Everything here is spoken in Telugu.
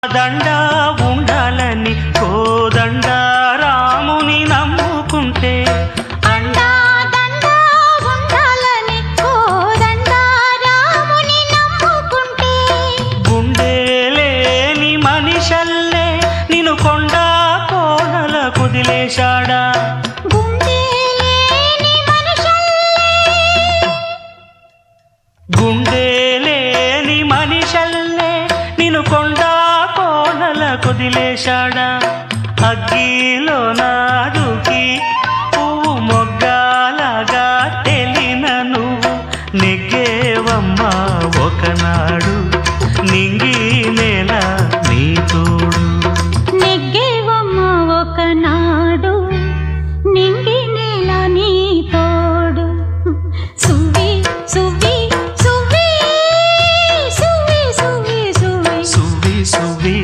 దండ ఉండాలని కోదండ రాముని నమ్ముకుంటే అండా దండ ఉండాలని కోదండ రాముని నమ్ముకుంటే గుండె లేని మనిషల్లే నిన్ను కొండ కోనల కుదిలేశాడా గుండె లేని మనుషుల్లే గుండె లేని మనిషల్లే నిన్ను కొండ కోనల కుదిలేశాడా అగ్గిలో నా దూకి